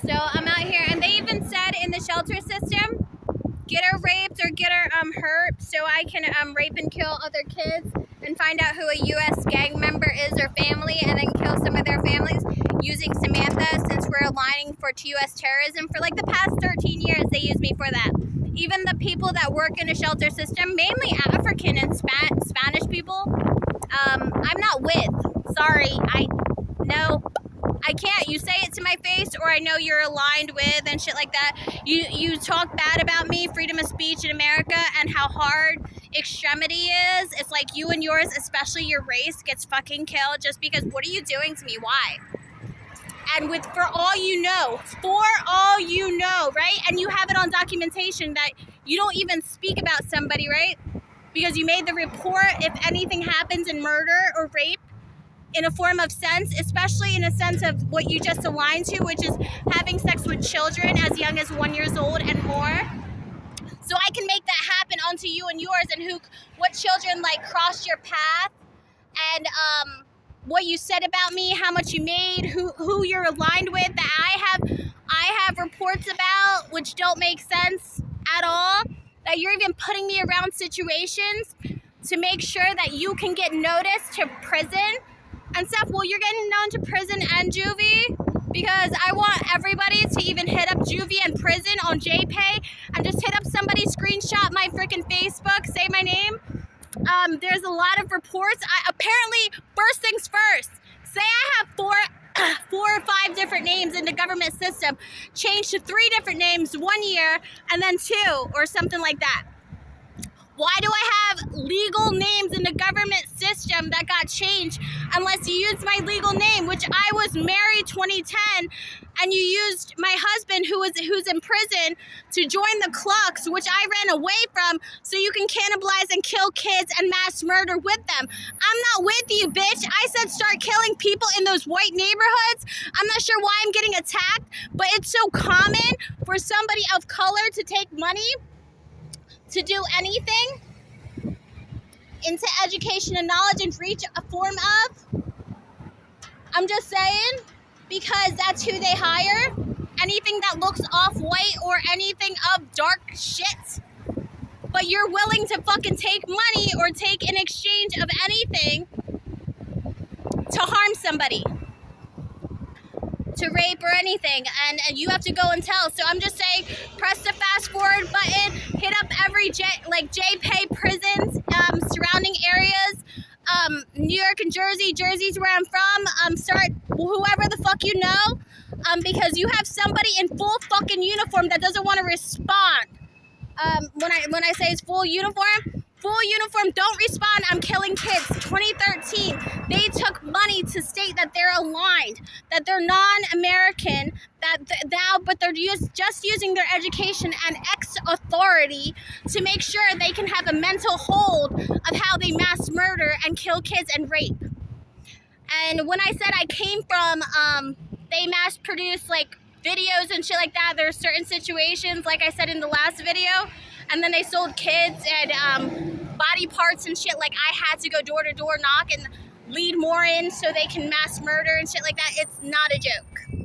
So I'm out here, and they even said in the shelter system, get her raped or get her hurt so I can rape and kill other kids and find out who a U.S. gang member is or family, and then kill some of their families using Samantha, since we're aligning for U.S. terrorism. For like the past 13 years, they used me for that. Even the people that work in a shelter system, mainly African and Spanish people, I'm not with. Sorry, no. I can't. You say it to my face, or I know you're aligned with and shit like that. You talk bad about me, freedom of speech in America, and how hard extremity is. It's like you and yours, especially your race, gets fucking killed just because. What are you doing to me? Why? And for all you know, right? And you have it on documentation that you don't even speak about somebody, right? Because you made the report if anything happens in murder or rape, in a form of sense, especially in a sense of what you just aligned to, which is having sex with children as young as 1 year old and more. So I can make that happen onto you and yours, and what children like crossed your path, and what you said about me, how much you made, who you're aligned with, that I have reports about which don't make sense at all, that you're even putting me around situations to make sure that you can get noticed to prison and stuff. Well, you're getting known to prison and juvie, because I want everybody to even hit up juvie and prison on JPay, and just hit up somebody, screenshot my freaking Facebook, say my name. There's a lot of reports. Apparently, first things first, say I have four or five different names in the government system, changed to 3 different names 1 year, and then 2 or something like that. Why do I have legal names in the government system that got changed unless you used my legal name, which I was married 2010, and you used my husband who's in prison to join the Klux, which I ran away from, so you can cannibalize and kill kids and mass murder with them. I'm not with you, bitch. I said start killing people in those white neighborhoods. I'm not sure why I'm getting attacked, but it's so common for somebody of color to take money to do anything into education and knowledge and reach a form of. I'm just saying, because that's who they hire. Anything that looks off-white or anything of dark shit. But you're willing to fucking take money or take in exchange of anything to harm somebody, to rape or anything, and you have to go and tell. So I'm just saying, press the fast forward button, hit up every JPay prisons, surrounding areas, New York and Jersey's where I'm from, start whoever the fuck you know, because you have somebody in full fucking uniform that doesn't want to respond. When I say it's full uniform, don't respond, I'm killing kids. 2013, they took money to state that they're aligned, that they're non-American, but they're just using their education and ex-authority to make sure they can have a mental hold of how they mass murder and kill kids and rape. And when I said I came from, they mass produce like videos and shit like that, there are certain situations, like I said in the last video, and then they sold kids and body parts and shit. Like I had to go door to door knock and lead more in so they can mass murder and shit like that. It's not a joke.